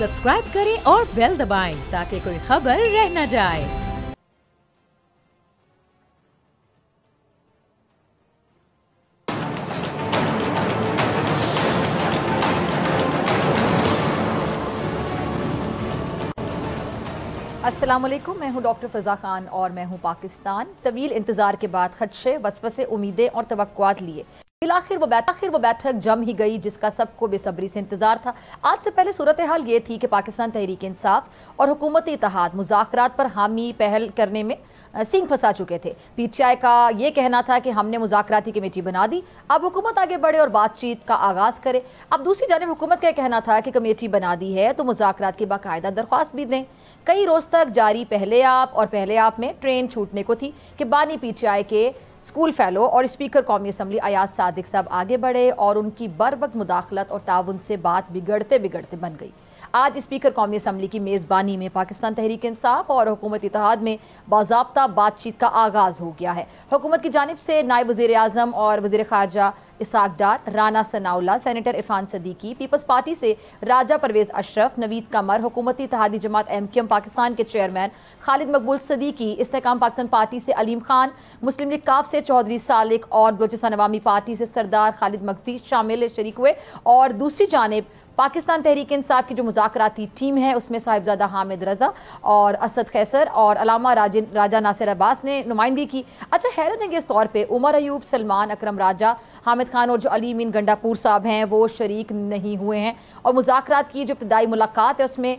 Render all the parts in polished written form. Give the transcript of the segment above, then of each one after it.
Subscribe करें और bell दबाएं ताकि कोई खबर रह न जाए। अस्सलाम वालेकुम, मैं हूं डॉक्टर फ़ज़ा खान और मैं हूं पाकिस्तान। तवील इंतज़ार के बाद खदशे, वसवसे, उम्मीदें और तवक्कुआत लिए आखिर वो बैठक जम ही गई जिसका सबको बेसब्री से इंतजार था। आज से पहले सूरत हाल ये थी कि पाकिस्तान तहरीक इंसाफ और हुकूमत इत्तेहाद मुज़ाकरात पर हामी पहल करने में सींग फंसा चुके थे। पीटीआई का ये कहना था कि हमने मुज़ाकराती कमेटी बना दी, अब हुकूमत आगे बढ़े और बातचीत का आगाज़ करे। अब दूसरी जानिब हुकूमत का कहना था कि कमेटी बना दी है तो मुज़ाकरात की बाकायदा दरख्वास्त भी दें। कई रोज़ तक जारी पहले आप में ट्रेन छूटने को थी कि बानी पीटीआई के स्कूल फेलो और स्पीकर कौमी असम्बली अयाज सादिक साहब आगे बढ़े और उनकी बर वक्त मुदाखलत और ताउन से बात बिगड़ते बिगड़ते बन गई। आज स्पीकर कौमी असम्बली की मेज़बानी में पाकिस्तान तहरीक इंसाफ और हुकूमत इत्तेहाद में बाज़ाब्ता बातचीत का आगाज़ हो गया है। हुकूमत की जानिब से नायब वज़ीर आज़म और वज़ीर ख़ारजा Ishaq Dar, Rana Sanaullah, senator Irfan Siddiqui, people's party से राजा परवेज़ अशरफ, नवीद कमर, हुकूमती इत्तेहादी जमात MQM पाकिस्तान के चेयरमैन खालिद मकबूल सदीकी, इस्तेकाम पाकिस्तान पार्टी से अलीम खान, मुस्लिम लीग काफ से चौधरी सालिक और बलोचिस्तान अवामी पार्टी से सरदार खालिद मगसी शामिल शरीक हुए। और दूसरी जानिब पाकिस्तान तहरीक इंसाफ की जो मुज़ाकराती टीम है उसमें साहिबजादा हामिद रज़ा और असद कैसर और अलामा राजा नासिर अब्बास ने नुमाइंदगी की। अच्छा, हैरत अंगेज़ तौर पे उमर अयूब, सलमान अकरम राजा, हामिद खान और जो अली मीन गंडापुर साहब हैं वो शरीक नहीं हुए हैं। और मुज़ाकरात की जो इब्तदाई मुलाकात है उसमें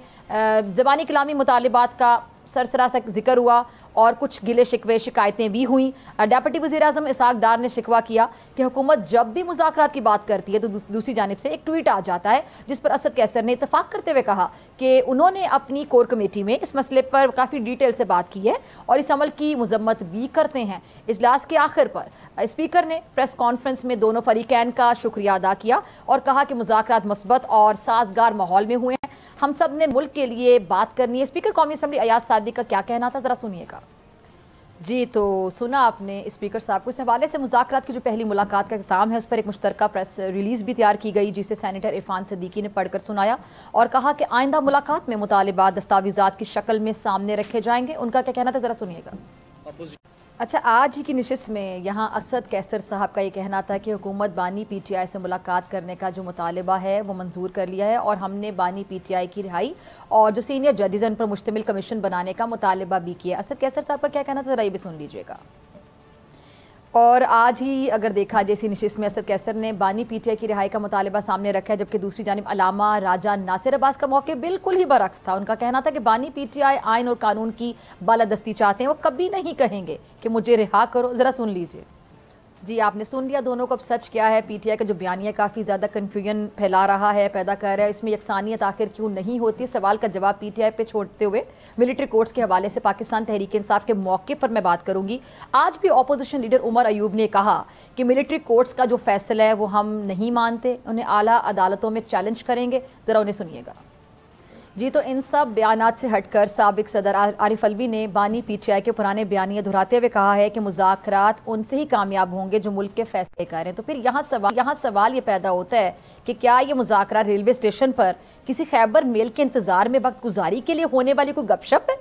ज़बानी कलामी मुतालिबात का सरसरा सा जिक्र हुआ और कुछ गिले शिकवे शिकायतें भी हुई। डेप्यूटी वज़ीर आज़म इसाक डार ने शिकवा किया कि हुकूमत जब भी मुज़ाकरात की बात करती है तो दूसरी जानिब से एक ट्वीट आ जाता है जिस पर असद कैसर ने इत्तफाक करते हुए कहा कि उन्होंने अपनी कोर कमेटी में इस मसले पर काफ़ी डिटेल से बात की है और इस अमल की मजम्मत भी करते हैं। इजलास के आखिर पर स्पीकर ने प्रेस कॉन्फ्रेंस में दोनों फरीकैन का शुक्रिया अदा किया और कहा कि मुज़ाकरात मस्बत और साजगार माहौल में हुए हैं, हम सब ने मुल्क के लिए बात करनी है। स्पीकर कौमी असम्बली अयाज सादिक का क्या कहना था, ज़रा सुनिएगा। जी, तो सुना आपने स्पीकर साहब को। इस हवाले से मुज़ाकरात की जो पहली मुलाकात का इख्तिताम है उस पर एक मुश्तरका प्रेस रिलीज़ भी तैयार की गई जिसे सेनेटर इरफान सदीकी ने पढ़कर सुनाया और कहा कि आइंदा मुलाकात में मुतालिबात दस्तावेज़ात की शक्ल में सामने रखे जाएंगे। उनका क्या कहना था, ज़रा सुनिएगा। अच्छा, आज ही की नशिस्त में यहाँ असद कैसर साहब का ये कहना था कि हुकूमत बानी पीटीआई से मुलाकात करने का जो मुतालबा है वो मंजूर कर लिया है और हमने बानी पीटीआई की रिहाई और जो सीनियर जजेस उन पर मुश्तमिल कमीशन बनाने का मुतालबा भी किया। असद कैसर साहब का क्या कहना था, ज़रा ये भी सुन लीजिएगा। और आज ही अगर देखा जैसी नशिस्त में असद कैसर ने बानी पीटीआई की रिहाई का मुतालबा सामने रखा है, जबकि दूसरी जानिब अलामा राजा नासिर अब्बास का मौके बिल्कुल ही बरक्स था। उनका कहना था कि बानी पीटीआई आइन और कानून की बालादस्ती चाहते हैं, वो कभी नहीं कहेंगे कि मुझे रिहा करो। ज़रा सुन लीजिए। जी, आपने सुन लिया दोनों को। अब सच क्या है, पीटीआई का जो बयानिया काफ़ी ज़्यादा कन्फ्यूजन फैला रहा है, पैदा कर रहा है। इसमें यकसानियत आखिर क्यों नहीं होती, सवाल का जवाब पीटीआई पे छोड़ते हुए मिलिट्री कोर्ट्स के हवाले से पाकिस्तान तहरीक इंसाफ के मौके पर मैं बात करूंगी। आज भी अपोजिशन लीडर उमर अयूब ने कहा कि मिलिट्री कोर्ट्स का जो फैसला है वो हम नहीं मानते, उन्हें आला अदालतों में चैलेंज करेंगे। ज़रा उन्हें सुनिएगा। जी, तो इन सब बयानात से हटकर साबिक सदर आरिफ अलवी ने बानी पीटीआई के पुराने बयानिया दोहराते हुए कहा है कि मुज़ाकरात उनसे ही कामयाब होंगे जो मुल्क के फैसले करें। तो फिर यहाँ सवाल ये पैदा होता है कि क्या ये मुज़ाकरात रेलवे स्टेशन पर किसी खैबर मेल के इंतज़ार में वक्त गुजारी के लिए होने वाली कोई गपशप है?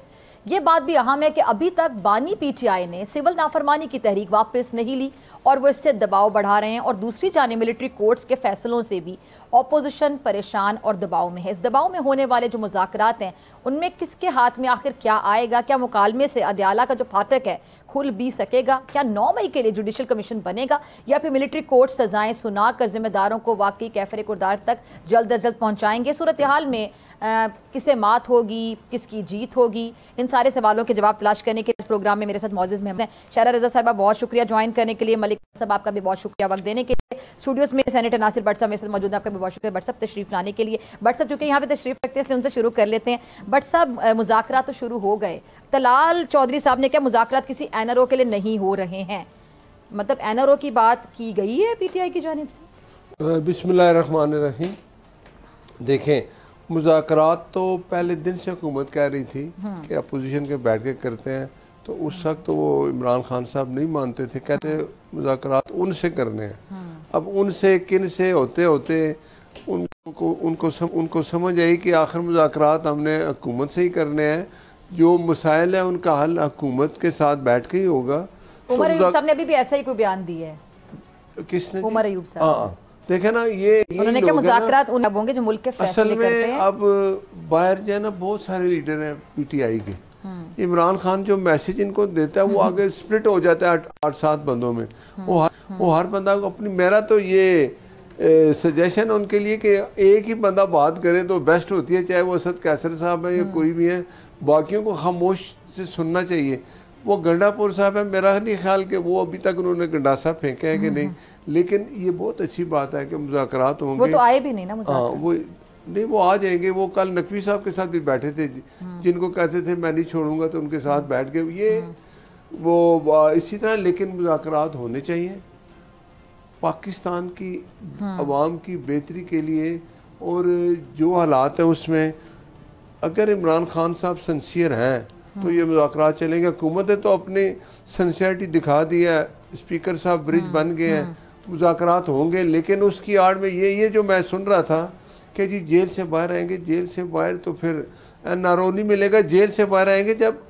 ये बात भी अहम है कि अभी तक बानी पीटीआई ने सिविल नाफरमानी की तहरीक वापस नहीं ली और वो इससे दबाव बढ़ा रहे हैं। और दूसरी जानिब मिलिट्री कोर्ट्स के फैसलों से भी अपोजिशन परेशान और दबाव में है। इस दबाव में होने वाले जो मुज़ाकरात हैं उनमें किसके हाथ में आखिर क्या आएगा? क्या मुकालमे से अदयाला का जो फाटक है खुल भी सकेगा? क्या 9 मई के लिए जुडिशल कमीशन बनेगा या फिर मिलिट्री कोर्ट सजाएं सुनाकर जिम्मेदारों को वाकई कैफरे कुरदार तक जल्द अज जल्द पहुँचाएंगे? सूरत हाल में किसे मात होगी, किसकी जीत होगी? इन सारे सवालों के जवाब तलाश करने के प्रोग्राम में मेरे साथ मौजूद मेहमान हैं शहरा रज़ा साहबा, बहुत शुक्रिया ज्वाइन करने के लिए। मलिक साहब आपका भी बहुत शुक्रिया वक्त देने के लिए। स्टूडियोज़ में सेनेटर नासिर भट्ट साहब मेरे साथ मौजूद है, आपका भी बहुत शुक्रिया भट्ट साहब तशरीफ लाने के लिए। भट्ट साहब चूँकि यहाँ पे तशरीफ रखते हैं इसलिए उनसे शुरू कर लेते हैं। भट्ट साहब, मुज़ाकरात तो शुरू हो गए, तलाल चौधरी साहब ने क्या मुज़ाकरात किसी NRO के लिए नहीं हो रहे हैं? मतलब NRO की बात की गई है पीटीआई की जानिब से? बिस्मिल्लाहिर्रहमानिर्रहीम। देखें, मुज़ाकरात तो पहले दिन से हुकूमत कह रही थी कि अपोजिशन के बैठ के करते हैं, तो उस वक्त तो वो इमरान खान साहब नहीं मानते थे, कहते मुज़ाकरात उनसे करने हैं। अब उनसे किन से होते होते उनको उनको समझ आई कि आखिर मुज़ाकरात हमने हुकूमत से ही करने हैं, जो मसाइल है उनका हल हुकूमत के साथ बैठ के ही होगा। उमर अयूब साहब ने अभी भी ऐसा ही कोई बयान दिया है। किसने? उमर अयूब साहब। हाँ, देखे ना, ये उन्होंने कहा मुज़ाकरात उन होंगे जो मुल्क के फैसले करते हैं। अब बाहर जो है ना बहुत सारे लीडर हैं पीटीआई के, इमरान खान जो मैसेज इनको देता है वो आगे स्प्लिट हो जाता है 8-7 बंदों में। वो हर बंदा को अपनी, मेरा तो ये सजेशन उनके लिए कि एक ही बंदा बात करे तो बेस्ट होती है, चाहे वो असद कैसर साहब है या कोई भी है, बाकियों को खामोश से सुनना चाहिए। वो गंडापुर साहब है, मेरा नहीं ख्याल कि वो अभी तक उन्होंने गंडासा फेंका है कि नहीं, लेकिन ये बहुत अच्छी बात है कि मुज़ाकरात होंगे। वो तो आए भी नहीं ना हाँ, वो नहीं, वो आ जाएंगे। वो कल नकवी साहब के साथ भी बैठे थे, जिनको कहते थे मैं नहीं छोड़ूंगा, तो उनके साथ बैठ गए ये वो इसी तरह। लेकिन मुज़ाकरात होने चाहिए पाकिस्तान की अवाम की बेहतरी के लिए, और जो हालात है उसमें अगर इमरान खान साहब सिंसियर हैं तो ये मुज़ाकरात चलेंगे। हुकूमत ने तो अपनी सिंसियरिटी दिखा दी है, स्पीकर साहब ब्रिज बन गए हैं, मुज़ाकरात होंगे। लेकिन उसकी आड़ में ये जो मैं सुन रहा था कि जी जेल से बाहर आएंगे, जेल से बाहर तो फिर एनआरओ नहीं मिलेगा। जेल से बाहर आएंगे जब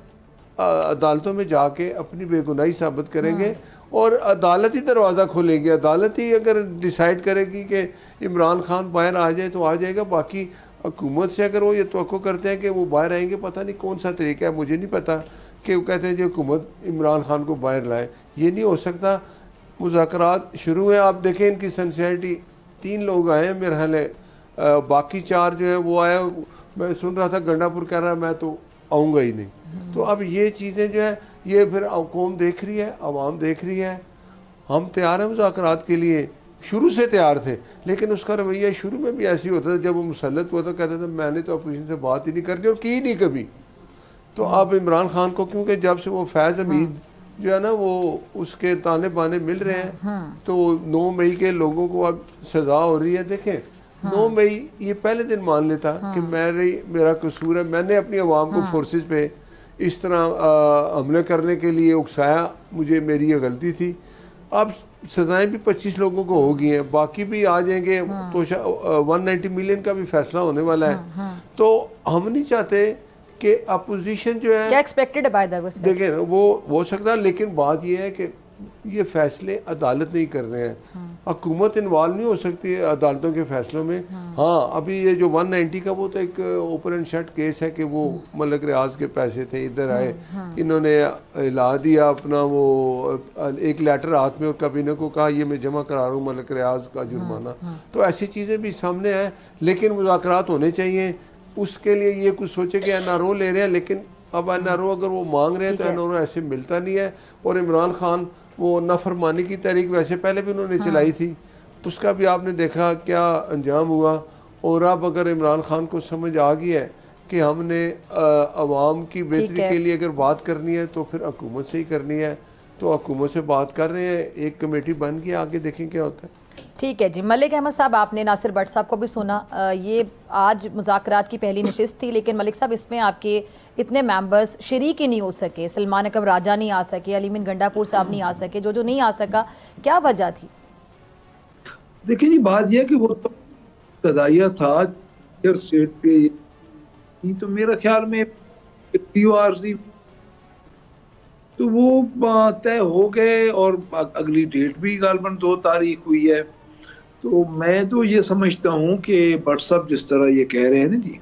अदालतों में जाके अपनी बेगुनाही साबित करेंगे और अदालत ही दरवाज़ा खोलेगी। अदालत ही अगर डिसाइड करेगी कि इमरान खान बाहर आ जाए तो आ जाएगा। बाकी हुकूमत से अगर वो ये तवक्को करते हैं कि वो बाहर आएंगे, पता नहीं कौन सा तरीका है, मुझे नहीं पता, कि वो कहते हैं जो हुकूमत इमरान खान को बाहर लाए, ये नहीं हो सकता। मुज़ाकरात शुरू हैं, आप देखें इनकी सिंसियरिटी। 3 लोग आए हैं मेरे ख्याल है, बाकी 4 जो है वो आए। मैं सुन रहा था गंडापुर कह रहा है मैं तो आऊँगा ही नहीं। तो अब ये चीज़ें जो है ये फिर कौम देख रही है, अवाम देख रही है। हम तैयार हैं मुज़ाकरात के लिए, शुरू से तैयार थे, लेकिन उसका रवैया शुरू में भी ऐसे ही होता था। जब वो मुसल्लत हुआ तो कहते थे मैंने तो अपोजिशन से बात ही नहीं करनी और की नहीं कभी। तो अब इमरान खान को, क्योंकि जब से वो फैज़ हमीद जो है ना वो उसके ताने बाने मिल रहे हैं, तो 9 मई के लोगों को अब सज़ा हो रही है। देखें 9 मई ये पहले दिन मान लेता कि मेरा कसूर है, मैंने अपनी आवाम को फोर्सेस पे इस तरह हमले करने के लिए उकसाया, मुझे मेरी ये गलती थी। अब सज़ाएं भी 25 लोगों को हो गई हैं, बाकी भी आ जाएंगे। तो 190 मिलियन का भी फैसला होने वाला है। तो हम नहीं चाहते कि अपोजिशन जो है, क्या एक्सपेक्टेड है बाय द वे? देखिए वो हो सकता है, लेकिन बात ये है कि ये फैसले अदालत नहीं कर रहे हैं। हुकूमत इन्वॉल्व नहीं हो सकती है अदालतों के फैसलों में। हाँ, अभी ये जो 190 का वो तो एक ओपन एंड शट केस है कि वो मलक रियाज के पैसे थे, इधर आए, इन्होंने ला दिया अपना वो एक लेटर हाथ में और कैबिनेट को कहा ये मैं जमा करा रहा हूँ मलक रियाज का जुर्माना। तो ऐसी चीज़ें भी सामने हैं, लेकिन मुज़ाकरात होने चाहिए। उसके लिए ये कुछ सोचे कि एनआरओ ले रहे हैं, लेकिन अब एनआरओ अगर वो मांग रहे हैं तो एनआरओ ऐसे मिलता नहीं है। और इमरान खान वो नफरमानी की तहरीक वैसे पहले भी उन्होंने चलाई थी, उसका भी आपने देखा क्या अंजाम हुआ। और अब अगर इमरान खान को समझ आ गई है कि हमने अवाम की बेहतरी के लिए अगर बात करनी है तो फिर हुकूमत से ही करनी है, तो हुकूमत से बात कर रहे हैं, एक कमेटी बन गई, आगे देखें क्या होता है। ठीक है जी। मलिक अहमद साहब, आपने नासिर भट्ट साहब को भी सुना। ये आज मुज़ाकरात की पहली नशिस्त थी, लेकिन मलिक साहब इसमें आपके इतने मेंबर्स शरीक ही नहीं हो सके। सलमान अकबर राजा नहीं आ सके, अलीमीन गंडापुर साहब नहीं आ सके, जो नहीं आ सका, क्या वजह थी? देखिए जी, बात यह कि वो तो तदाइया था स्टेट पे, तो मेरा ख्याल में PORC तो वो तय हो गए और अगली डेट भी गालबन 2 तारीख हुई है। तो मैं तो ये समझता हूँ कि भट्ट साहब जिस तरह ये कह रहे हैं ना जी,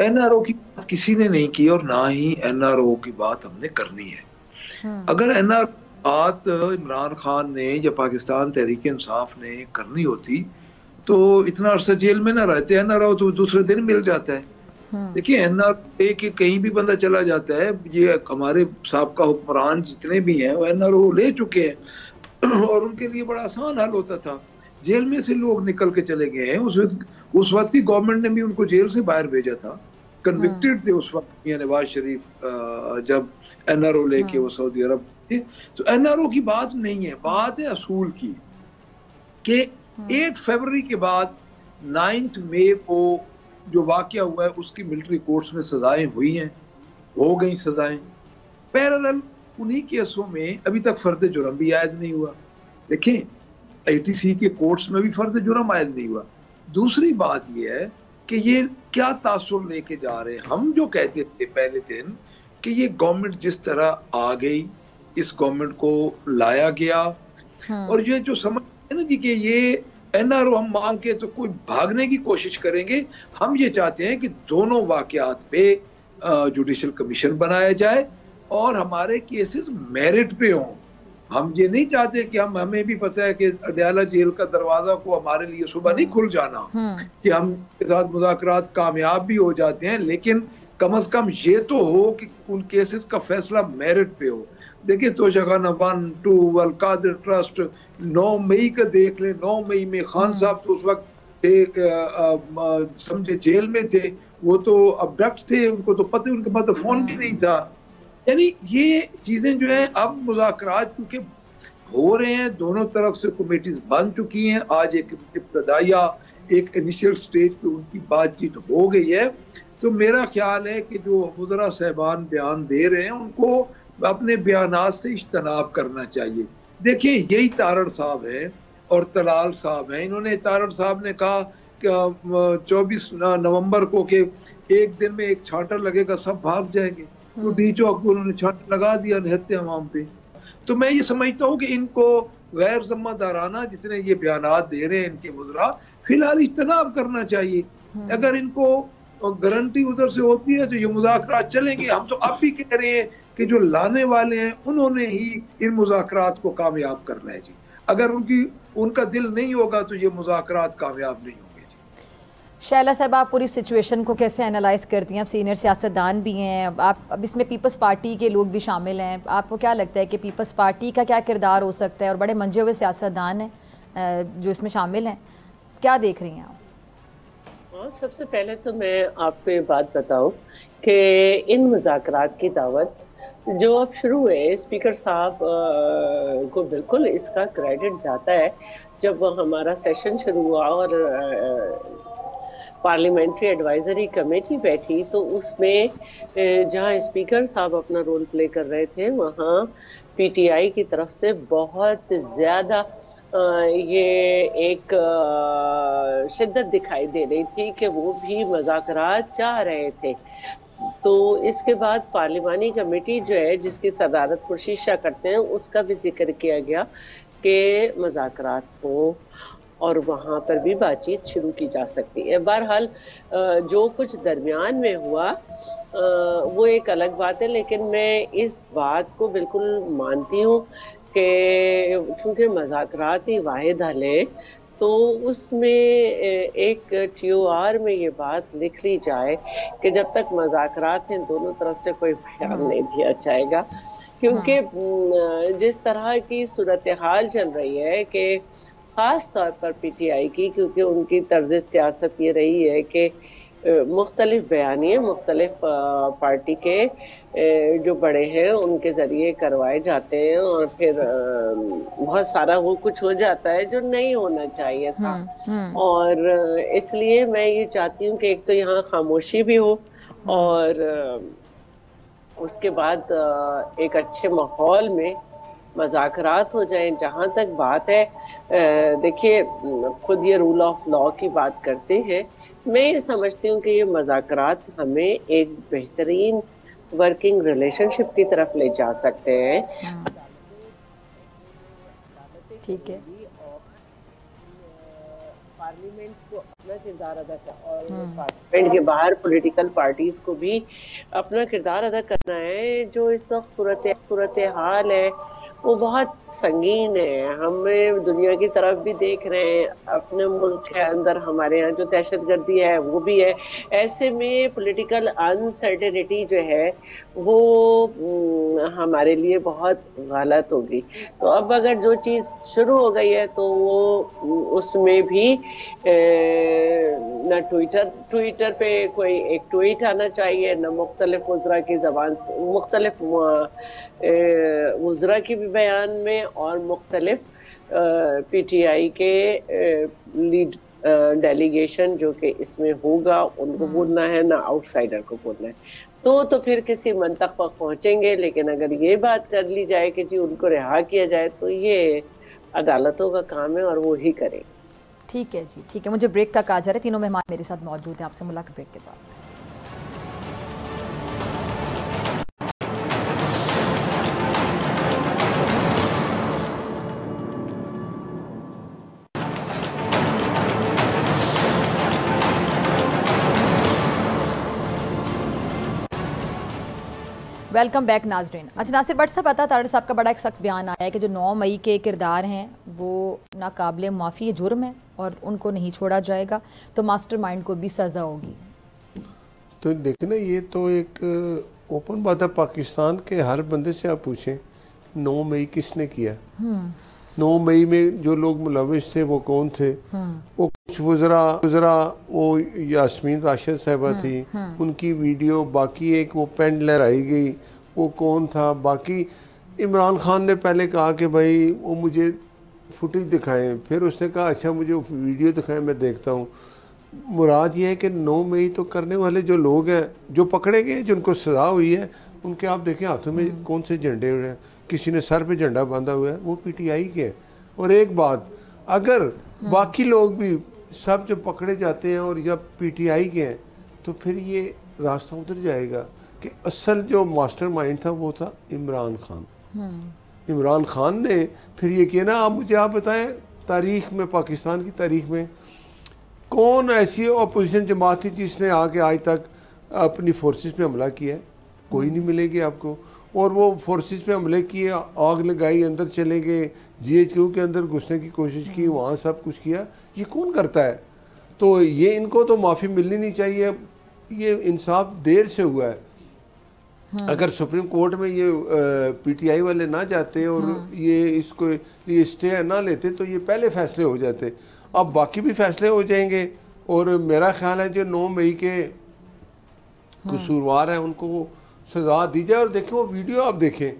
एनआरओ की बात किसी ने नहीं की और ना ही एनआरओ की बात हमने करनी है। अगर एनआरओ बात इमरान खान ने या पाकिस्तान तहरीक इंसाफ ने करनी होती तो इतना अरसा जेल में ना रहते। एनआरओ तो दूसरे दिन मिल जाता है। देखिए एनआरओ के कहीं भी बंदा चला जाता है, ये हमारे साबका हुक्मरान जितने भी हैं वो एनआरओ ले चुके हैं और उनके लिए बड़ा आसान हल होता था। जेल में से लोग निकल के चले गए हैं। उस वक्त की गवर्नमेंट ने भी उनको जेल से बाहर भेजा था, कन्विक्टेड थे उस वक्त मियां नवाज शरीफ जब एनआरओ लेके वो सऊदी अरब थे। तो एनआरओ की बात नहीं है, बात है असूल की कि 8 फरवरी के बाद 9 मई को जो वाकया हुआ है उसकी मिलिट्री कोर्ट्स में सजाएं हुई हैं, हो गई सजाएं। पैरेलल उन्हीं केसों में अभी तक फर्द जुर्म भी आयद नहीं हुआ। देखें ITC के कोर्ट्स में भी फर्द जुर्म आयद नहीं हुआ। दूसरी बात ये है कि ये क्या तासुर लेके जा रहे हैं। हम जो कहते थे पहले दिन कि ये गवर्नमेंट जिस तरह आ गई, इस गवर्नमेंट को लाया गया, और ये जो समझ है ना जी कि ये एनआरओ हम मांग के तो कोई भागने की कोशिश करेंगे। हम ये चाहते हैं कि दोनों वाकयात पे जुडिशल कमीशन बनाया जाए और हमारे केसेस मेरिट पे हों। हम ये नहीं चाहते कि हमें भी पता है कि अडयाला जेल का दरवाजा को हमारे लिए सुबह नहीं खुल जाना कि हम के साथ मुज़ाकरात कामयाब भी हो जाते हैं, लेकिन कम से कम ये तो हो कि उन केसेस का फैसला मेरिट पे हो। देखिए तोशाखाना 1, 2, अल-कादिर ट्रस्ट 9 मई का देख ले। 9 मई में खान साहब तो उस वक्त समझे जेल में थे, वो तो अबडक्ट थे, उनको तो पता, उनके पास तो फोन भी नहीं था। यानी ये चीजें जो है अब मुज़ाकरात क्योंकि हो रहे हैं, दोनों तरफ से कमेटीज बन चुकी हैं। आज एक इब्तदाइया एक इनिशियल स्टेज पे उनकी बातचीत हो गई है। तो मेरा ख्याल है कि जो वज़रा साहबान बयान दे रहे हैं उनको अपने बयानात से इज्तनाब करना चाहिए। देखिए यही तारड़ साहब है और तलाल साहब हैं। इन्होंने, तारड़ साहब ने कहा कि 24 नवंबर को कि एक दिन में एक छांटा लगेगा, सब भाग जाएंगे। तो डी चौक को उन्होंने छांटा लगा दिया निहत्ते अवाम पे। तो मैं ये समझता हूँ कि इनको गैर जिम्मेदाराना जितने ये बयानात दे रहे हैं इनके वज़रा, फिलहाल इज्तनाब करना चाहिए। अगर इनको गारंटी उधर से होती है तो ये मुज़ाकरात चलेंगे। हम तो अब भी कह रहे हैं कि जो लाने वाले हैं उन्होंने ही इन मुज़ाकरात को कामयाब करना है जी। अगर उनका दिल नहीं होगा तो ये मुज़ाकरात कामयाब नहीं होंगे जी। शैला साहब, आप पूरी सिचुएशन को कैसे एनालाइज करती हैं? आप सीनियर सियासतदान भी हैं, आप अब इसमें पीपल्स पार्टी के लोग भी शामिल हैं। आपको क्या लगता है कि पीपल्स पार्टी का क्या किरदार हो सकता है? और बड़े मंजे हुए सियासतदान हैं जो इसमें शामिल हैं, क्या देख रही हैं आप? हाँ, सबसे पहले तो मैं आपको ये बात बताऊं कि इन मुज़ाकरात की दावत जो अब शुरू हुए, स्पीकर साहब को बिल्कुल इसका क्रेडिट जाता है। जब हमारा सेशन शुरू हुआ और पार्लियामेंट्री एडवाइजरी कमेटी बैठी तो उसमें जहां स्पीकर साहब अपना रोल प्ले कर रहे थे, वहां पीटीआई की तरफ से बहुत ज़्यादा ये एक शिद्दत दिखाई दे रही थी कि वो भी मुज़ाकरात चाह रहे थे। तो इसके बाद पार्लिमानी कमेटी जो है जिसकी सदारत खुर्शीद शाह करते हैं, उसका भी जिक्र किया गया कि मुज़ाकरात हो और वहाँ पर भी बातचीत शुरू की जा सकती है। बहरहाल जो कुछ दरमियान में हुआ वो एक अलग बात है, लेकिन मैं इस बात को बिल्कुल मानती हूँ कि क्योंकि मुज़ाकरात ही वाहिद हल है, तो उसमें एक TOR में ये बात लिख ली जाए कि जब तक मुज़ाकरात हैं दोनों तरफ से कोई बयान नहीं दिया जाएगा। क्योंकि जिस तरह की सूरत हाल चल रही है कि ख़ास तौर पर PTI की, क्योंकि उनकी तर्ज सियासत ये रही है कि मुख्तलिफ बयानिए मुख्तलिफ पार्टी के जो बड़े हैं उनके ज़रिए करवाए जाते हैं और फिर बहुत सारा वो कुछ हो जाता है जो नहीं होना चाहिए था। और इसलिए मैं ये चाहती हूँ कि एक तो यहाँ खामोशी भी हो और उसके बाद एक अच्छे माहौल में मुज़ाकरात हो जाएं। जहाँ तक बात है, देखिए खुद ये रूल ऑफ लॉ की बात करते हैं। मैं ये समझती हूँ कि ये मुज़ाकरात हमें एक बेहतरीन वर्किंग रिलेशनशिप की तरफ ले जा सकते हैं। ठीक है, पार्लियामेंट को अपना किरदार अदा करना और पार्लियामेंट के बाहर पॉलिटिकल पार्टीज को भी अपना किरदार अदा करना है। जो इस वक्त सूरत हाल है वो बहुत संगीन है। हमें दुनिया की तरफ भी देख रहे हैं, अपने मुल्क के अंदर हमारे यहाँ जो दहशतगर्दी है वो भी है। ऐसे में पॉलिटिकल अनसर्टेनिटी जो है वो हमारे लिए बहुत गलत होगी। तो अब अगर जो चीज़ शुरू हो गई है तो वो उसमें भी न ट्विटर पे कोई एक ट्वीट आना चाहिए, न मुख्तलिफ वज़रा की ज़बान से मुख्तलिफ वज़रा की भी बयान में और मुख्तलिफ PTI के लीड डेलीगेशन जो कि इसमें होगा उनको बोलना है, ना आउटसाइडर को बोलना है। तो फिर किसी मंतक पर पहुंचेंगे। लेकिन अगर ये बात कर ली जाए कि जी उनको रिहा किया जाए तो ये अदालतों का काम है और वो ही करेंगे। ठीक है जी, ठीक है। मुझे ब्रेक का कहा जा रहा है, तीनों मेहमान मेरे साथ मौजूद हैं। आपसे मुलाकात ब्रेक के बाद। वेलकम बैक नाजरीन। अच्छा नासिर भट्ट साहब, पता तारड़ साहब का बड़ा एक सख्त बयान आया है कि जो 9 मई के किरदार हैं वो नाकाबिले माफ़ी जुर्म है और उनको नहीं छोड़ा जाएगा, तो मास्टरमाइंड को भी सज़ा होगी। तो देखें ना, ये तो एक ओपन बात है। पाकिस्तान के हर बंदे से आप पूछें 9 मई किसने किया। 9 मई में जो लोग मुलविस थे वो कौन थे? वो कुछ वज़रा वो यास्मीन राशिद साहिबा थी, उनकी वीडियो, बाकी एक वो पेन लहराई गई, वो कौन था? बाकी इमरान खान ने पहले कहा कि भाई वो मुझे फुटेज दिखाएं, फिर उसने कहा अच्छा मुझे वीडियो दिखाएं, मैं देखता हूँ। मुराद ये है कि 9 मई तो करने वाले जो लोग हैं, जो पकड़े गए, जिनको सज़ा हुई है, उनके आप देखें हाथों में कौन से झंडे उड़े हैं। किसी ने सर पे झंडा बांधा हुआ है, वो पीटीआई के है। और एक बात, अगर बाकी लोग भी सब जो पकड़े जाते हैं और जब पीटीआई के हैं, तो फिर ये रास्ता उधर जाएगा कि असल जो मास्टरमाइंड था वो था इमरान खान। इमरान खान ने फिर ये किया ना। आप बताएं, तारीख में, पाकिस्तान की तारीख में कौन ऐसी अपोजिशन जमात थी जिसने आके आज तक अपनी फोर्सेस पे हमला किया है? कोई नहीं मिलेगी आपको। और वो फोर्सेस पे हमले किए, आग लगाई, अंदर चले गए, GHQ के अंदर घुसने की कोशिश की, वहाँ सब कुछ किया। ये कौन करता है? तो ये इनको तो माफ़ी मिलनी नहीं चाहिए। ये इंसाफ देर से हुआ है। अगर सुप्रीम कोर्ट में ये PTI वाले ना जाते और ये इसको ये स्टे ना लेते तो ये पहले फैसले हो जाते। अब बाकी भी फैसले हो जाएंगे। और मेरा ख्याल है जो 9 मई के कसूरवार हैं उनको सज़ा दी जाए। और देखें वो वीडियो आप देखें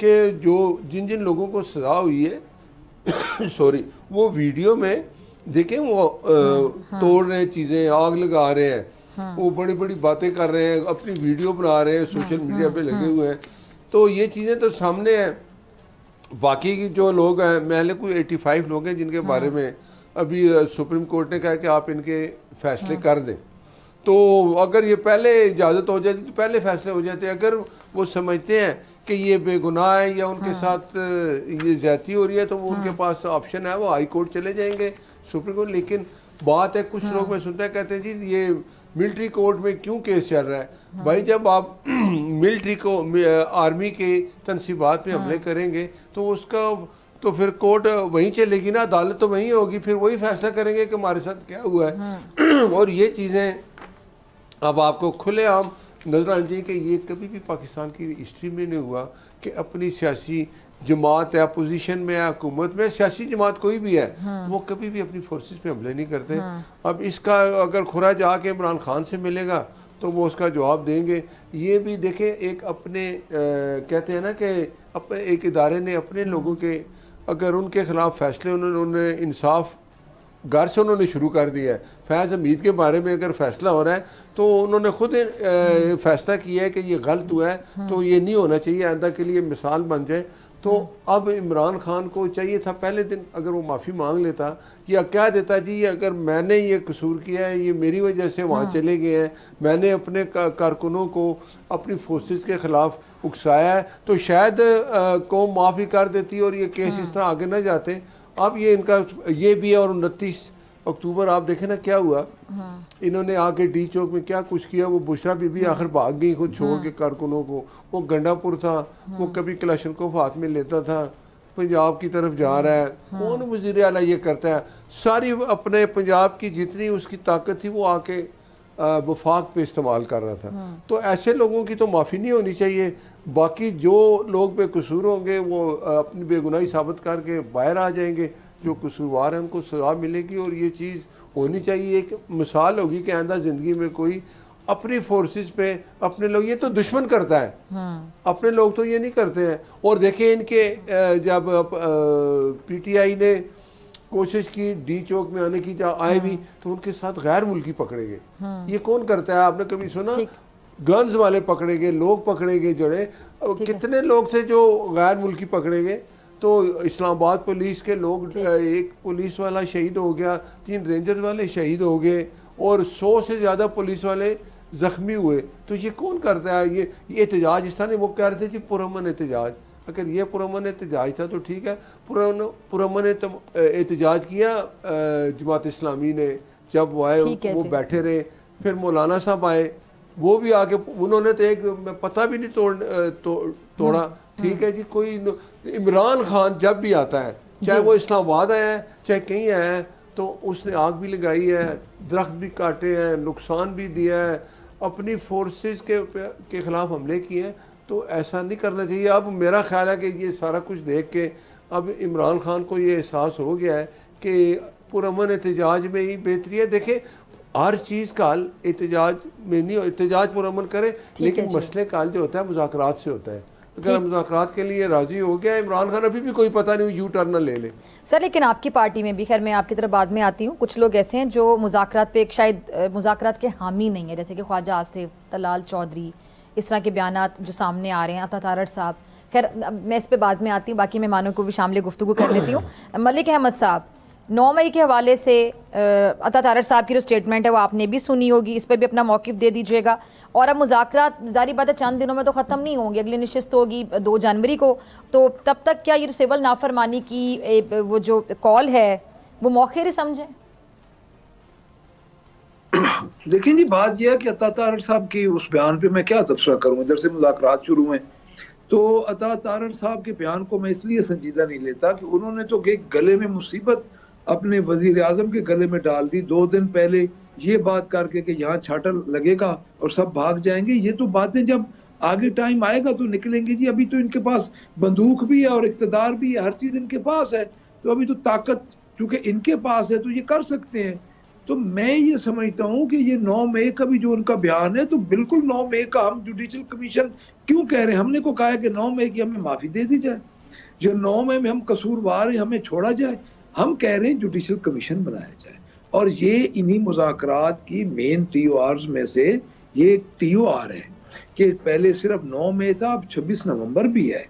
कि जो जिन लोगों को सज़ा हुई है सॉरी, वो वीडियो में देखें वो तोड़ रहे हैं चीज़ें, आग लगा रहे हैं, वो बड़ी बड़ी बातें कर रहे हैं, अपनी वीडियो बना रहे हैं, सोशल मीडिया पे लगे हुए हैं। तो ये चीज़ें तो सामने हैं। बाकी की जो लोग हैं, मैंने कोई 85 लोग हैं जिनके बारे में अभी सुप्रीम कोर्ट ने कहा कि आप इनके फैसले कर दें। तो अगर ये पहले इजाज़त हो जाती तो पहले फैसले हो जाते। अगर वो समझते हैं कि ये बेगुनाह है या उनके साथ ये ज़्यादती हो रही है, तो वो उनके पास ऑप्शन है, वो हाई कोर्ट चले जाएंगे, सुप्रीम कोर्ट। लेकिन बात है, कुछ लोग मैं सुनते हैं कहते हैं जी ये मिलिट्री कोर्ट में क्यों केस चल रहा है। भाई जब आप मिलिट्री को आर्मी के तनसीबात में हमले करेंगे तो उसका तो फिर कोर्ट वहीं चलेगी ना, अदालत तो वहीं होगी, फिर वही फैसला करेंगे कि हमारे साथ क्या हुआ है। और ये चीज़ें अब आपको खुलेआम नजर आनी चाहिए कि ये कभी भी पाकिस्तान की हिस्ट्री में नहीं हुआ कि अपनी सियासी जमात है, अपोजिशन में है, हुकूमत में, सियासी जमात कोई भी है, वो कभी भी अपनी फोर्सेस पे हमले नहीं करते। अब इसका अगर खुरा जाके इमरान खान से मिलेगा तो वो उसका जवाब देंगे। ये भी देखें, एक अपने कहते हैं ना कि अपने एक इदारे ने अपने लोगों के अगर उनके खिलाफ फैसले उन्होंने इंसाफ घर से उन्होंने शुरू कर दिया है। फैज़ हमीद के बारे में अगर फैसला हो रहा है तो उन्होंने खुद फैसला किया है कि ये गलत हुआ है, तो ये नहीं होना चाहिए, आइंदा के लिए मिसाल बन जाए। तो अब इमरान खान को चाहिए था पहले दिन अगर वो माफ़ी मांग लेता या क्या देता, जी अगर मैंने ये कसूर किया है, ये मेरी वजह से वहाँ चले गए हैं, मैंने अपने कारकुनों को अपनी फोर्सेस के ख़िलाफ़ उकसाया है, तो शायद कौम माफ़ी कर देती और ये केस इस तरह आगे ना जाते। अब ये इनका ये भी है। और 29 अक्टूबर आप देखें ना क्या हुआ। इन्होंने आके डी चौक में क्या कुछ किया। वो बुशरा बीबी आखिर भाग गई खुद छोड़ के कारकुनों को। वो गंडापुर था, वो कभी क्लाशनकोफ हाथ में लेता था, पंजाब की तरफ जा रहा है। कौन वज़ीर आला ये करता है? सारी अपने पंजाब की जितनी उसकी ताकत थी वो आके वफाक पे इस्तेमाल कर रहा था। तो ऐसे लोगों की तो माफ़ी नहीं होनी चाहिए। बाकी जो लोग बेकसूर होंगे वो अपनी बेगुनाही साबित करके बाहर आ जाएंगे, जो कसूरवार हैं उनको सज़ा मिलेगी। और ये चीज़ होनी चाहिए, एक मिसाल होगी कि आइंदा ज़िंदगी में कोई अपनी फोर्सेस पे अपने लोग, ये तो दुश्मन करता है, अपने लोग तो ये नहीं करते हैं। और देखिए इनके जब PTI ने कोशिश की डी चौक में आने की, जब आए भी तो उनके साथ गैर मुल्की पकड़े गए। ये कौन करता है? आपने कभी सुना? गन्स वाले पकड़े गए, लोग पकड़े गए, जड़े कितने लोग थे जो गैर मुल्की पकड़े गए। तो इस्लामाबाद पुलिस के लोग, एक पुलिस वाला शहीद हो गया, 3 रेंजर वाले शहीद हो गए और 100 से ज़्यादा पुलिस वाले ज़ख्मी हुए। तो ये कौन करता है? ये एहतजाज इस तरह वो कह रहे थे जी पुरअमन एहतजाज। अगर ये पुरअमन एहतजाज था तो ठीक है, पुरअमन एहतजाज किया जमात इस्लामी ने, जब वो आए वो बैठे रहे। फिर मौलाना साहब आए, वो भी आके उन्होंने तो एक पता भी नहीं तोड़ा। ठीक है जी, कोई इमरान खान जब भी आता है, चाहे वो इस्लामाबाद आया है चाहे कहीं आया है, तो उसने आग भी लगाई है, दरख्त भी काटे हैं, नुकसान भी दिया है, अपनी फोर्सेस के खिलाफ हमले किए हैं। तो ऐसा नहीं करना चाहिए। अब मेरा ख्याल है कि ये सारा कुछ देख के अब इमरान खान को ये एहसास हो गया है कि पुरअमन एहतजाज में ही बेहतरी है। देखे हर चीज़ का हल एहतजाज में नहीं हो, एहतजाज पुरअमन करे, लेकिन मसले का हल जो होता है मुज़ाकरात से होता है। अगर मुज़ाकरात के लिए राज़ी हो गया इमरान खान, अभी भी कोई पता नहीं यू टर्न ले ले सर। लेकिन आपकी पार्टी में भी, खैर मैं आपकी तरफ बाद में आती हूँ, कुछ लोग ऐसे हैं जो मुज़ाकरात पे शायद मुज़ाकरात के हामी नहीं है, जैसे कि ख्वाजा आसिफ, तलाल चौधरी, इस तरह के बयानात जो सामने आ रहे हैं, अता तारड़ साहब। खैर मैं इस पे बाद में आती हूँ, बाकी मेहमानों को भी शामिल गुफ्तगू कर लेती हूँ। मलिक अहमद साहब, 9 मई के हवाले से अता तारड़ साहब की जो स्टेटमेंट है वो आपने भी सुनी होगी, इस पर भी अपना मौक़िफ़ दे दीजिएगा। और अब मुज़ाकरात ज़ाहिर बात है चंद दिनों में तो ख़त्म नहीं होंगे, अगली नशिस्त होगी 2 जनवरी को, तो तब तक क्या ये सिविल नाफरमानी की वो जो कॉल है वो मौखिर समझें? देखिए जी, बात यह है कि अता तारड़ साहब की उस बयान पे मैं क्या तबसरा करूं। इधर से मुज़ाकरात शुरू हुए तो अता तारड़ साहब के बयान को मैं इसलिए संजीदा नहीं लेता कि उन्होंने तो एक गले में मुसीबत अपने वजीर आजम के गले में डाल दी 2 दिन पहले, ये बात करके कि यहाँ छाटा लगेगा और सब भाग जाएंगे। ये तो बातें जब आगे टाइम आएगा तो निकलेंगी जी। अभी तो इनके पास बंदूक भी है और इक़्तिदार भी है, हर चीज़ इनके पास है, तो अभी तो ताकत चूँकि इनके पास है तो ये कर सकते हैं। तो मैं ये समझता हूँ कि ये 9 मई का भी जो उनका बयान है, तो बिल्कुल 9 मई का हम जुडिशल कमीशन क्यों कह रहे हैं? हमने को कहा है कि 9 मई की हमें माफ़ी दे दी जाए, जो 9 मई में हम कसूरवार हैं हमें छोड़ा जाए। हम कह रहे हैं जुडिशल कमीशन बनाया जाए, और ये इन्हीं मुज़ाकरात की मेन TORs में से ये एक TOR है कि पहले सिर्फ 9 मई था, अब 26 नवंबर भी है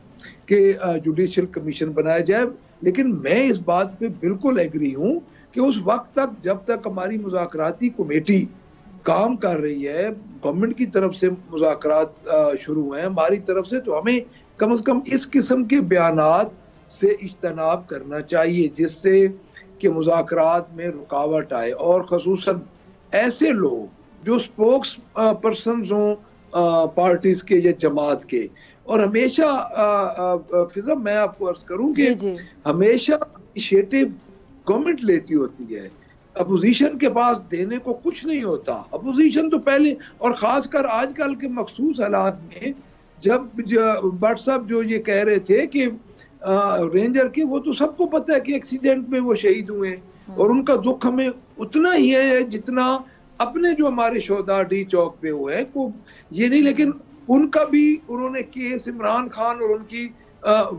कि जुडिशल कमीशन बनाया जाए। लेकिन मैं इस बात पे बिल्कुल एग्री हूँ कि उस वक्त तक, जब तक हमारी मुज़ाकराती कमेटी काम कर रही है, गवर्नमेंट की तरफ से मुज़ाकरात शुरू हुए हैं, हमारी तरफ से, तो हमें कम से कम इस किस्म के बयानात से इज्तनाब करना चाहिए जिससे कि मुज़ाकरात में रुकावट आए। और ख़ुसूसन ऐसे लोग जो स्पोक्स पर्सन हों पार्टीज के या जमात के, और हमेशा फिजा मैं आपको अर्ज करूं कि हमेशा इनिशिएटिव गवर्नमेंट लेती होती है, अपोजिशन के पास देने को कुछ नहीं होता। अपोजिशन तो पहले, और खासकर आजकल के मखसूस हालात में, जब भट्ट साहब जो ये कह रहे थे कि रेंजर के, वो तो सबको पता है कि एक्सीडेंट में वो शहीद हुए, और उनका दुख हमें उतना ही है जितना अपने जो हमारे शोहदा डी चौक पे हुए हैं को ये नहीं। लेकिन उनका भी उन्होंने केस इमरान खान और उनकी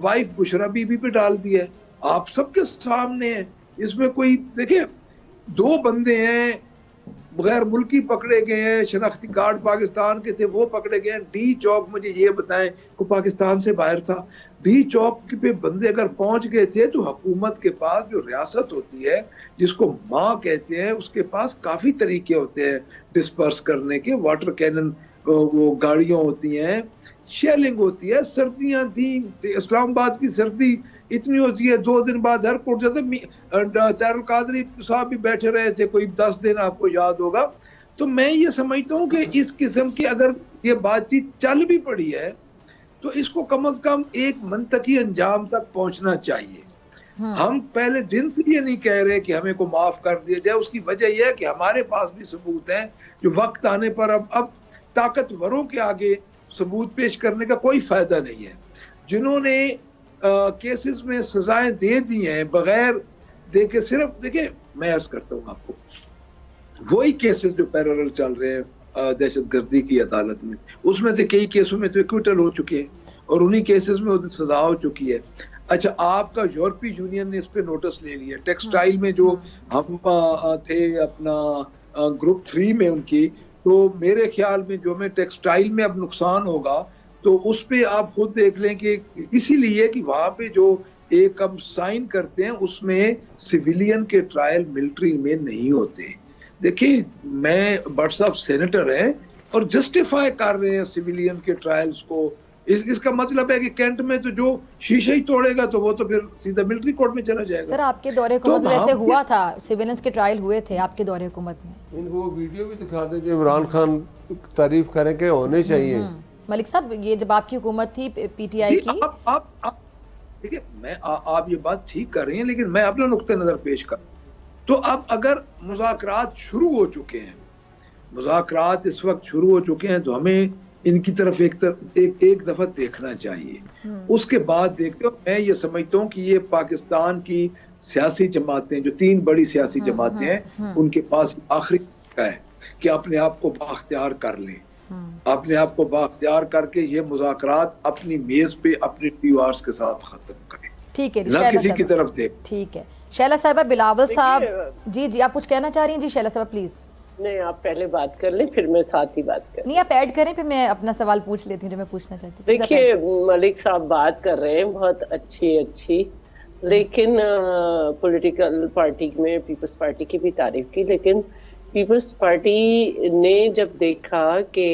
वाइफ बुशरा बीबी पे डाल दिया है, आप सबके सामने है। इसमें कोई, देखिए 2 बंदे हैं गैर मुल्की पकड़े गए हैं, शनाख्ती कार्ड पाकिस्तान के थे वो पकड़े गए हैं। डी चौक मुझे ये बताएं को पाकिस्तान से बाहर था, डी चौक पे बंदे अगर पहुंच गए थे तो हुकूमत के पास जो रियासत होती है जिसको माँ कहते हैं, उसके पास काफ़ी तरीके होते हैं डिस्पर्स करने के। वाटर कैनन, वो गाड़ियाँ होती हैं, शेलिंग होती है। सर्दियाँ थी, इस्लामाबाद की सर्दी इतनी होती है, 2 दिन बाद हर कोर्ट जाता। तारुल कादरी साहब भी बैठे रहे थे कोई 10 दिन, आपको याद होगा। तो मैं ये समझता हूँ कि इस किस्म की अगर ये बातचीत चल भी पड़ी है तो इसको कम से कम एक मंतकी अंजाम तक पहुंचना चाहिए। हम पहले दिन से ये नहीं कह रहे कि हमें को माफ कर दिया जाए, उसकी वजह यह है कि हमारे पास भी सबूत हैं जो वक्त आने पर अब ताकतवरों के आगे सबूत पेश करने का कोई फायदा नहीं है। जिन्होंने केसेस में सजाएं दे दी हैं बगैर देखे, सिर्फ देखिए मैं अर्ज करता हूँ आपको, वही केसेस जो पैरेलल चल रहे हैं दहशतगर्दी की अदालत में, उसमें से कई केसों में तो एक्विटल हो चुके हैं और उन्हीं केसेस में सजा हो चुकी है। अच्छा, आपका यूरोपीय यूनियन ने इस पे नोटिस ले लिया। टेक्सटाइल में जो हम थे अपना ग्रुप 3 में उनकी, तो मेरे ख्याल में जो हमें टेक्सटाइल में अब नुकसान होगा तो उस पे आप खुद देख लें कि इसीलिए कि वहाँ पे जो एक हम साइन करते हैं उसमें सिविलियन के ट्रायल मिलिट्री में नहीं होते। देखिए, मैं भट्ट साहब सेनेटर हैं और जस्टिफाई कर रहे हैं सिविलियन के ट्रायल्स को। इसका मतलब है कि कैंट में तो जो शीशा ही तोड़ेगा तो वो तो फिर सीधा मिलिट्री कोर्ट में चला जाएगा। सर, आपके दौरे हुकूमत में वैसे हुआ था, सिविलियंस के ट्रायल हुए थे आपके दौरे हुकूमत में। इनको वीडियो भी दिखा दें जो इमरान खान तारीफ करें कि होने चाहिए। मलिक साहब, ये जब आपकी हुकूमत थी पीटीआई की, आप देखिए, आप ये बात ठीक कर रही हैं, लेकिन मैं अपना नुक्ते नजर पेश कर। तो अब अगर मुज़ाकरात शुरू हो चुके हैं, मुज़ाकरात इस वक्त शुरू हो चुके हैं, तो हमें इनकी तरफ एक दफा देखना चाहिए। उसके बाद देखते हो, मैं ये समझता हूँ कि ये पाकिस्तान की सियासी जमातें, जो 3 बड़ी सियासी जमातें हैं, उनके पास आखिरी मौका है कि अपने आप को बाख्तियार कर लें, अपने आप को बाख्तियार करके ये मुज़ाकरात अपनी मेज पे अपने टीआरएस के साथ खत्म करें। ठीक है, ना किसी की तरफ देख। ठीक है शैला साहबा। बिलावल साहब, जी आप कुछ कहना चाह रही हैं? जी शैला साहबा प्लीज। नहीं, आप पहले बात कर लें, फिर मैं साथ ही बात कर। नहीं, आप ऐड करें, फिर मैं अपना सवाल पूछ लेती हूँ जो मैं पूछना चाहती हूँ। देखिए, मलिक साहब बात कर रहे हैं बहुत अच्छी, लेकिन पॉलिटिकल पार्टी में पीपल्स पार्टी की भी तारीफ की, लेकिन पीपल्स पार्टी ने जब देखा कि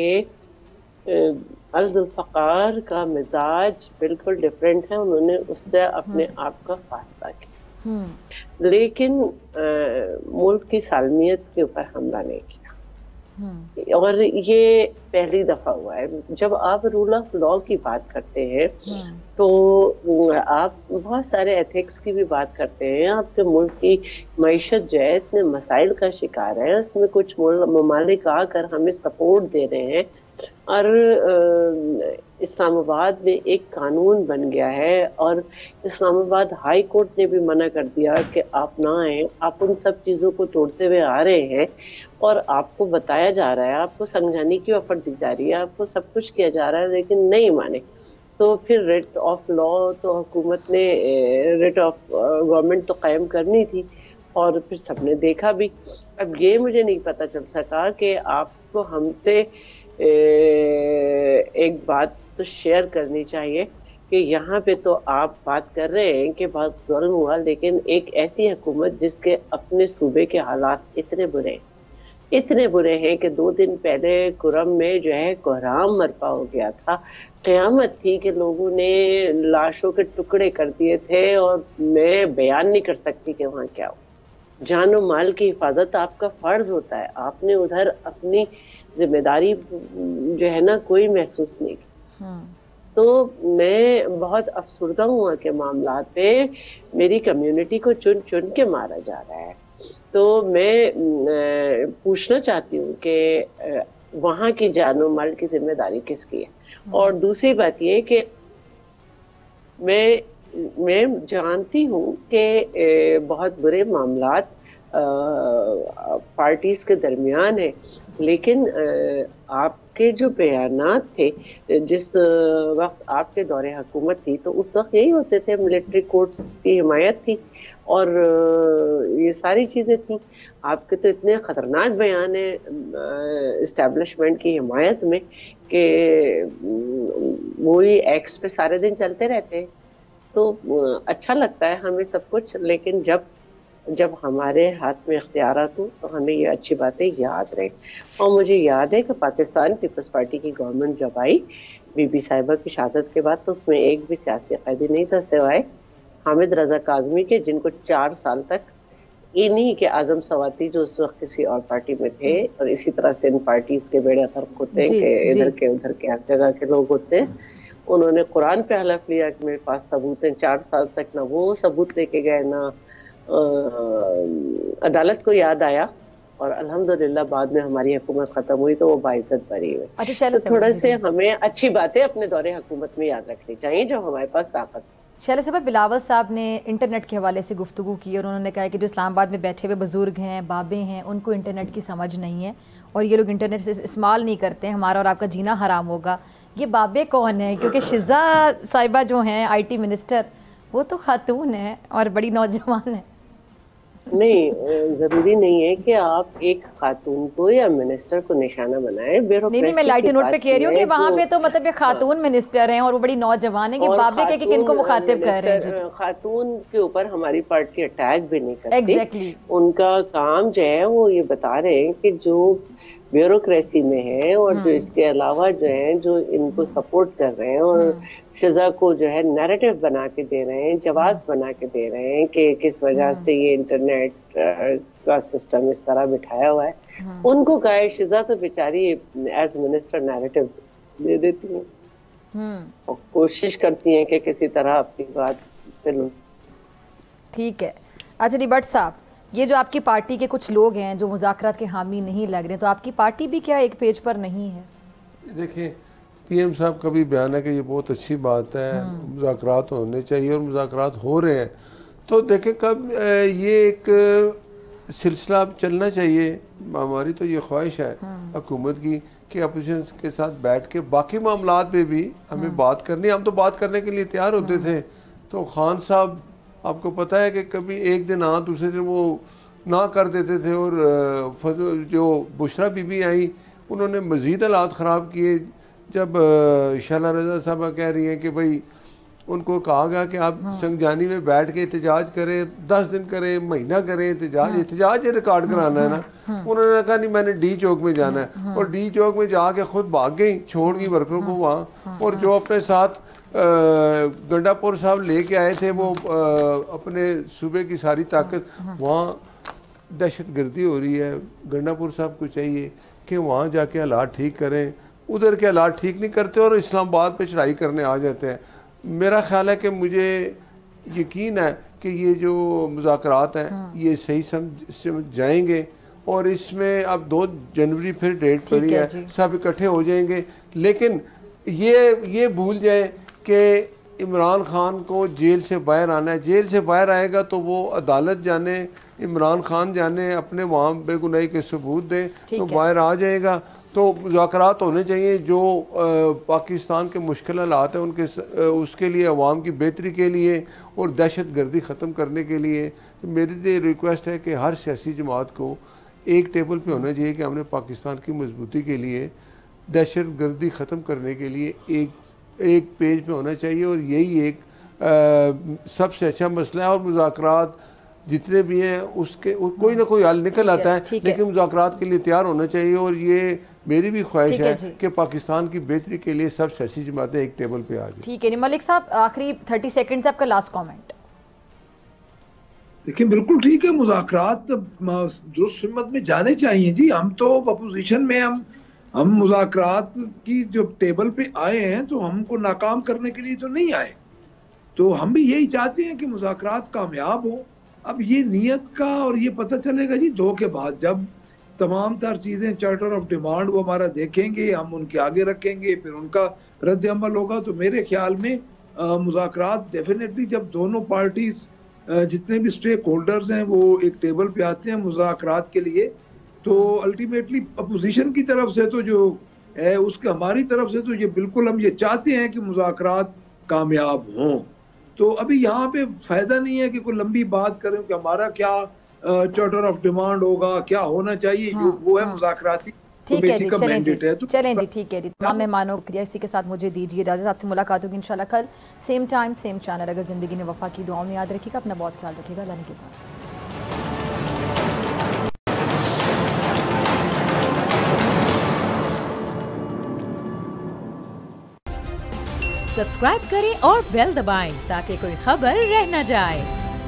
अल जुल्फ़कार का मिजाज बिल्कुल डिफरेंट है, उन्होंने उससे अपने आप का फासला किया। लेकिन मुल्क की सालमियत के ऊपर हमला नहीं किया। और ये पहली दफा हुआ है। जब आप रूल ऑफ लॉ की बात करते हैं तो आप बहुत सारे एथिक्स की भी बात करते हैं। आपके मुल्क की मईशत जो है इतने मसाइल का शिकार है, उसमें कुछ ममालिक आकर हमें सपोर्ट दे रहे हैं, और इस्लामाबाद में एक कानून बन गया है और इस्लामाबाद हाई कोर्ट ने भी मना कर दिया कि आप ना आए। आप उन सब चीज़ों को तोड़ते हुए आ रहे हैं और आपको बताया जा रहा है, आपको समझाने की ऑफर दी जा रही है, आपको सब कुछ किया जा रहा है, लेकिन नहीं माने। तो फिर रेट ऑफ लॉ तो हुकूमत ने, रेट ऑफ गवर्नमेंट तो कायम करनी थी और फिर सबने देखा भी। अब ये मुझे नहीं पता चल सका कि आपको हमसे एक बात तो शेयर करनी चाहिए कि यहाँ पे तो आप बात कर रहे हैं कि बहुत जुल्म हुआ, लेकिन एक ऐसी हुकूमत जिसके अपने सूबे के हालात इतने बुरे हैं कि 2 दिन पहले कुरम में जो है कोहराम बरपा हो गया था। क़यामत थी कि लोगों ने लाशों के टुकड़े कर दिए थे और मैं बयान नहीं कर सकती कि वहाँ क्या हो। जान और माल की हिफाजत आपका फर्ज होता है, आपने उधर अपनी जिम्मेदारी जो है ना कोई महसूस नहीं की। तो मैं बहुत अफसुर्दा हूँ के मामला पे मेरी कम्युनिटी को चुन चुन के मारा जा रहा है। तो मैं पूछना चाहती हूँ कि वहाँ की जानो माल की जिम्मेदारी किसकी है। और दूसरी बात ये कि मैं जानती हूँ कि बहुत बुरे मामलात पार्टीज के दरमियान है, लेकिन आपके जो बयानात थे जिस वक्त आपके दौरे हुकूमत थी तो उस वक्त यही होते थे, मिलिट्री कोर्ट्स की हिमायत थी और ये सारी चीज़ें थी। आपके तो इतने ख़तरनाक बयान है इस्टेब्लिशमेंट की हिमायत में कि वही एक्ट्स पे सारे दिन चलते रहते हैं। तो अच्छा लगता है हमें सब कुछ, लेकिन जब हमारे हाथ में इख्तियारात हो तो हमें ये अच्छी बातें याद रहे। और मुझे याद है कि पाकिस्तान पीपल्स पार्टी की गवर्नमेंट जब आई बीबी साहिबा की शहादत के बाद, तो उसमें एक भी सियासी कैदी नहीं था सिवाय हामिद रजा काज़मी के, जिनको 4 साल तक इन्हीं के आजम सवाती जो उस वक्त किसी और पार्टी में थे, और इसी तरह से इन पार्टीज के बेड़े गर्क होते हैं कि इधर के उधर के हर जगह के लोग होते हैं। उन्होंने कुरान पे हलफ लिया कि मेरे पास सबूत है। 4 साल तक ना वो सबूत लेके गए, ना अदालत को याद आया, और अल्हम्दुलिल्लाह बाद में हमारी हुकूमत खत्म हुई तो वो बाइज्जत बरी हुई। तो थोड़ा से हमें अच्छी बातें अपने दौरे हुकूमत में याद रखनी चाहिए जब हमारे पास ताकत। शैला साहब, बिलावल साहब ने इंटरनेट के हवाले से गुफ्तगू की और उन्होंने कहा कि जो इस्लामाबाद में बैठे हुए बुजुर्ग हैं, बाबे हैं, उनको इंटरनेट की समझ नहीं है और ये लोग इंटरनेट से इस्तेमाल नहीं करते हैं, हमारा और आपका जीना हराम होगा। ये बाबे कौन है? क्योंकि शिजा साहिबा जो हैं IT मिनिस्टर, वो तो खातून है और बड़ी नौजवान है। नहीं, जरूरी नहीं है कि आप एक खातून को या मिनिस्टर को निशाना बनाए। नहीं, मैं लाइट नोट पे कह रही हूँ कि वहाँ पे तो मतलब ये खातून मिनिस्टर हैं और वो बड़ी नौजवान है कि बाबे के किनको मुखातिब कर रहे हैं। खातून के ऊपर हमारी पार्टी अटैक भी नहीं करती। एग्जैक्टली उनका काम जो है वो ये बता रहे हैं कि जो ब्यूरोक्रेसी में है और जो इसके अलावा जो है जो इनको सपोर्ट कर रहे हैं और शिजा को जो है नैरेटिव बना के दे रहे हैं, जवाब बना के दे रहे हैं कि किस वजह से ये इंटरनेट का सिस्टम इस तरह बिठाया हुआ है, उनको कहे शिजा तो बेचारी एज मिनिस्टर नैरेटिव दे देती हैं और कोशिश करती हैं कि किसी तरह अपनी बात पे। ठीक है। अच्छा जी भट्ट साहब, ये जो आपकी पार्टी के कुछ लोग हैं जो मुज़ाकरात के हामी नहीं लग रहे, तो आपकी पार्टी भी क्या एक पेज पर नहीं है? देखिए, पीएम साहब का भी बयान है कि ये बहुत अच्छी बात है, मुज़ाकरात होने चाहिए और मुज़ाकरात हो रहे हैं। तो देखें कब ये एक सिलसिला अब चलना चाहिए। हमारी तो ये ख्वाहिश है हुकूमत की कि अपोजिशन के साथ बैठ के बाकी मामलात पे भी हमें बात करनी। हम तो बात करने के लिए तैयार होते थे। तो खान साहब, आपको पता है कि कभी एक दिन दूसरे दिन वो ना कर देते थे और जो बुशरा बीबी आई उन्होंने मज़ीद हालात ख़राब किए। जब शाला रज़ा साहबा कह रही हैं कि भाई उनको कहा गया कि आप संगजानी में बैठ के एहतजाज करें, 10 दिन करें, महीना करें एहतजाज रिकॉर्ड कराना है ना। उन्होंने कहा नहीं, मैंने डी चौक में जाना है और डी चौक में जाके खुद भाग गई, छोड़ गई वर्करों को वहाँ। और जो अपने साथ गंडापुर साहब लेके आए थे वो अपने सूबे की सारी ताकत, वहाँ दहशत गर्दी हो रही है। गंडापुर साहब को चाहिए कि वहाँ जाके हालात ठीक करें, उधर के हालात ठीक नहीं करते और इस्लामाबाद पे चढ़ाई करने आ जाते हैं। मेरा ख्याल है कि मुझे यकीन है कि ये जो मुज़ाकरात हैं ये सही समझ जाएंगे और इसमें अब 2 जनवरी फिर डेट पड़ी है, सब इकट्ठे हो जाएंगे। लेकिन ये भूल जाए कि इमरान खान को जेल से बाहर आना है। जेल से बाहर आएगा तो वो अदालत जाने, इमरान खान जाने, अपने वहाँ बेगुनाही के सबूत दे तो बाहर आ जाएगा। तो मुज़ाकरात होने चाहिए जो पाकिस्तान के मुश्किल हालात हैं उनके उसके लिए, अवाम की बेहतरी के लिए और दहशत गर्दी ख़त्म करने के लिए। तो मेरी तो रिक्वेस्ट है कि हर सियासी जमात को एक टेबल पे होना चाहिए कि हमने पाकिस्तान की मजबूती के लिए, दहशत गर्दी ख़त्म करने के लिए एक पेज पे होना चाहिए और यही एक सबसे अच्छा मसला है। और मुज़ाकरात जितने भी हैं उसके कोई ना कोई हल निकल आता है, लेकिन मुज़ाकरात के लिए तैयार होना चाहिए। और ये मेरी भी ख्वाहिश है कि पाकिस्तान की बेहतरी के लिए सब सियासी जमातें एक टेबल पे आ जाए। ठीक है। मलिक साहब, आखिरी 30 सेकंड्स आपका लास्ट कमेंट। देखिए, बिल्कुल ठीक है, मुज़ाकरात दुरुस्त हिम्मत में जाने चाहिए जी। हम तो अपोजिशन में हम मुज़ाकरात की जो टेबल पे आए हैं तो हमको नाकाम करने के लिए तो नहीं आए। तो हम भी यही चाहते हैं कि मुज़ाकरात कामयाब हो। अब ये नीयत का और ये पता चलेगा जी 2 के बाद, जब तमाम तर चीज़ें चार्टर ऑफ डिमांड वो हमारा देखेंगे, हम उनके आगे रखेंगे, फिर उनका रद्द अमल होगा। तो मेरे ख्याल में मुज़ाकरात डेफिनेटली जब दोनों पार्टीज जितने भी स्टेक होल्डर्स हैं वो एक टेबल पे आते हैं मुज़ाकरात के लिए, तो अल्टीमेटली अपोजिशन की तरफ से तो जो है उसके, हमारी तरफ से तो ये बिल्कुल हम ये चाहते हैं कि मुज़ाकरात कामयाब हों। तो अभी यहाँ पे फायदा नहीं है कि कोई लंबी बात करें कि हमारा क्या चार्टर ऑफ डिमांड होगा, क्या होना चाहिए। वो है मुज़ाकराती ठीक है जी, चलें जी, चलें जी, ठीक है जी। तमाम मेहमानों को इसी के साथ मुझे दीजिए इजाज़त। आपसे मुलाकात होगी इंशाल्लाह कल सेम टाइम सेम चैनल। अगर ज़िंदगी ने वफा की, दुआओं में याद रखिएगा, अपना बहुत ख्याल रखिएगा। अल्लाह के बाद सब्सक्राइब करें और बेल दबाएं ताकि कोई खबर रह न जाए।